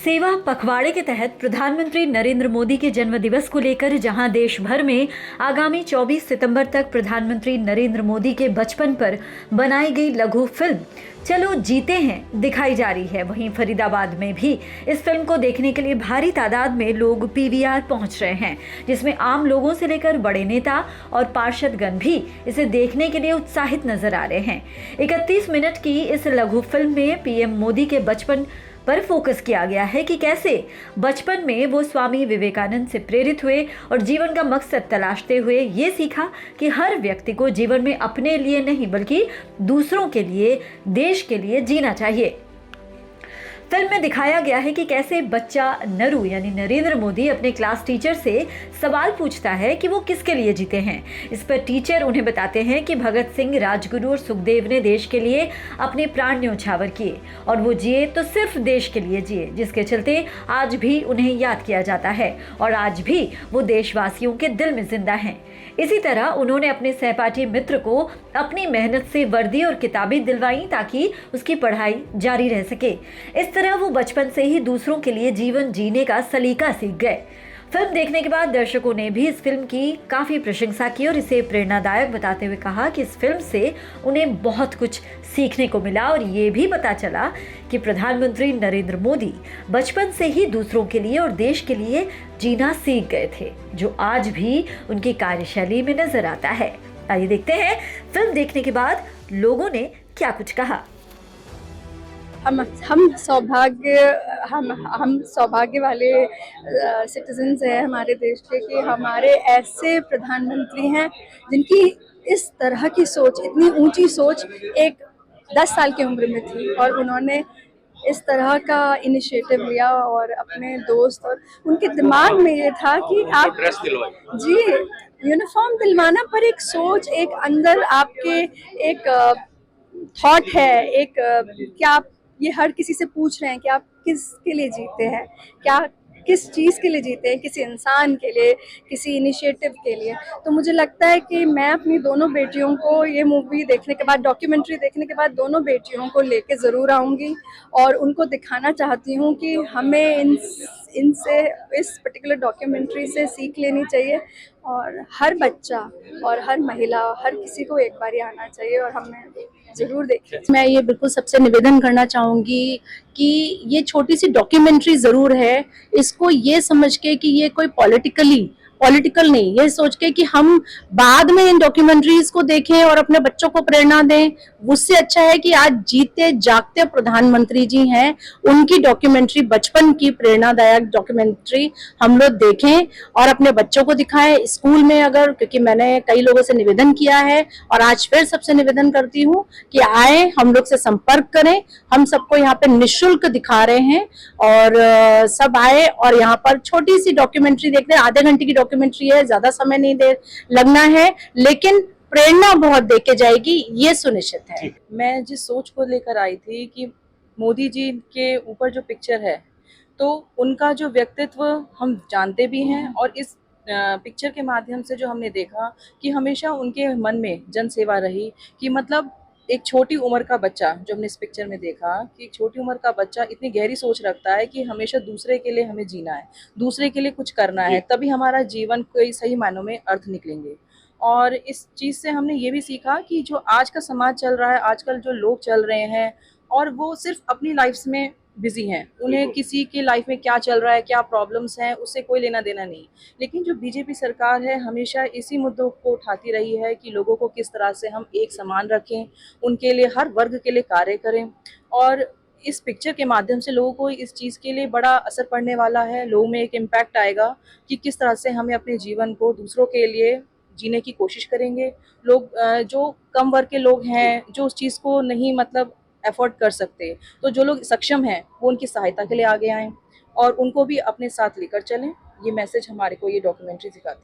सेवा पखवाड़े के तहत प्रधानमंत्री नरेंद्र मोदी के जन्मदिवस को लेकर जहां देश भर में आगामी 24 सितंबर तक प्रधानमंत्री नरेंद्र मोदी के बचपन पर बनाई गई लघु फिल्म चलो जीते हैं दिखाई जा रही है, वहीं फरीदाबाद में भी इस फिल्म को देखने के लिए भारी तादाद में लोग पीवीआर पहुंच रहे हैं, जिसमें आम लोगों से लेकर बड़े नेता और पार्षदगण भी इसे देखने के लिए उत्साहित नजर आ रहे हैं। 31 मिनट की इस लघु फिल्म में पीएम मोदी के बचपन पर फोकस किया गया है कि कैसे बचपन में वो स्वामी विवेकानंद से प्रेरित हुए और जीवन का मकसद तलाशते हुए ये सीखा कि हर व्यक्ति को जीवन में अपने लिए नहीं बल्कि दूसरों के लिए, देश के लिए जीना चाहिए। फिल्म में दिखाया गया है कि कैसे बच्चा नरू यानी नरेंद्र मोदी अपने क्लास टीचर से सवाल पूछता है कि वो किसके लिए जीते हैं। इस पर टीचर उन्हें बताते हैं कि भगत सिंह, राजगुरु और सुखदेव ने देश के लिए अपने प्राण न्योछावर किए और वो जिए तो सिर्फ देश के लिए जिए, जिसके चलते आज भी उन्हें याद किया जाता है और आज भी वो देशवासियों के दिल में जिंदा हैं। इसी तरह उन्होंने अपने सहपाठी मित्र को अपनी मेहनत से वर्दी और किताबें दिलवाई ताकि उसकी पढ़ाई जारी रह सके। इस तरह वो बचपन से ही दूसरों के लिए जीवन जीने का सलीका सीख गए। फिल्म देखने के बाद दर्शकों ने भी इस फिल्म की काफ़ी प्रशंसा की और इसे प्रेरणादायक बताते हुए कहा कि इस फिल्म से उन्हें बहुत कुछ सीखने को मिला और ये भी पता चला कि प्रधानमंत्री नरेंद्र मोदी बचपन से ही दूसरों के लिए और देश के लिए जीना सीख गए थे, जो आज भी उनकी कार्यशैली में नजर आता है। आइए देखते हैं फिल्म देखने के बाद लोगों ने क्या कुछ कहा। हम सौभाग्य वाले सिटीजन्स हैं हमारे देश के कि हमारे ऐसे प्रधानमंत्री हैं जिनकी इस तरह की सोच, इतनी ऊंची सोच एक 10 साल की उम्र में थी और उन्होंने इस तरह का इनिशिएटिव लिया और अपने दोस्त और उनके दिमाग में ये था कि आप जी यूनिफॉर्म दिलवाना, पर एक सोच, एक अंदर आपके एक थॉट है, एक क्या आप ये हर किसी से पूछ रहे हैं कि आप किसके लिए जीते हैं, क्या किस चीज़ के लिए जीते हैं, किसी इंसान के लिए, किसी इनिशिएटिव के लिए। तो मुझे लगता है कि मैं अपनी दोनों बेटियों को ये मूवी देखने के बाद, डॉक्यूमेंट्री देखने के बाद, दोनों बेटियों को लेके ज़रूर आऊँगी और उनको दिखाना चाहती हूँ कि हमें इनसे, इस पर्टिकुलर डॉक्यूमेंट्री से सीख लेनी चाहिए और हर बच्चा और हर महिला, हर किसी को एक बार आना चाहिए और हमें जरूर देखिए। मैं ये बिल्कुल सबसे निवेदन करना चाहूँगी कि ये छोटी सी डॉक्यूमेंट्री ज़रूर है, इसको ये समझ के कि ये कोई पॉलिटिकल नहीं, ये सोच के कि हम बाद में इन डॉक्यूमेंट्रीज को देखें और अपने बच्चों को प्रेरणा दें, उससे अच्छा है कि आज जीते जागते प्रधानमंत्री जी हैं, उनकी डॉक्यूमेंट्री, बचपन की प्रेरणादायक डॉक्यूमेंट्री हम लोग देखें और अपने बच्चों को दिखाएं स्कूल में। अगर, क्योंकि मैंने कई लोगों से निवेदन किया है और आज फिर सबसे निवेदन करती हूँ कि आए, हम लोग से संपर्क करें। हम सबको यहाँ पे निःशुल्क दिखा रहे हैं और सब आए और यहाँ पर छोटी सी डॉक्यूमेंट्री देखते हैं। आधे घंटे की डॉक्यूमेंट्री है, ज्यादा समय नहीं दे लगना है, लेकिन प्रेरणा बहुत देके जाएगी, ये सुनिश्चित है। मैं जिस सोच को लेकर आई थी कि मोदी जी के ऊपर जो पिक्चर है, तो उनका जो व्यक्तित्व हम जानते भी हैं और इस पिक्चर के माध्यम से जो हमने देखा कि हमेशा उनके मन में जन सेवा रही, कि मतलब एक छोटी उम्र का बच्चा, जो हमने इस पिक्चर में देखा कि एक छोटी उम्र का बच्चा इतनी गहरी सोच रखता है कि हमेशा दूसरे के लिए हमें जीना है, दूसरे के लिए कुछ करना है, तभी हमारा जीवन कोई सही मायनों में अर्थ निकलेंगे। और इस चीज़ से हमने ये भी सीखा कि जो आज का समाज चल रहा है, आजकल जो लोग चल रहे हैं और वो सिर्फ अपनी लाइफ में बिजी हैं, उन्हें किसी की लाइफ में क्या चल रहा है, क्या प्रॉब्लम्स हैं, उससे कोई लेना देना नहीं। लेकिन जो बीजेपी सरकार है हमेशा इसी मुद्दों को उठाती रही है कि लोगों को किस तरह से हम एक समान रखें, उनके लिए, हर वर्ग के लिए कार्य करें। और इस पिक्चर के माध्यम से लोगों को इस चीज़ के लिए बड़ा असर पड़ने वाला है, लोगों में एक इम्पैक्ट आएगा कि किस तरह से हमें अपने जीवन को दूसरों के लिए जीने की कोशिश करेंगे। लोग जो कम वर्ग के लोग हैं, जो उस चीज़ को नहीं मतलब एफोर्ड कर सकते, तो जो लोग सक्षम हैं वो उनकी सहायता के लिए आगे आएँ और उनको भी अपने साथ लेकर चलें। ये मैसेज हमारे को ये डॉक्यूमेंट्री सिखाती है।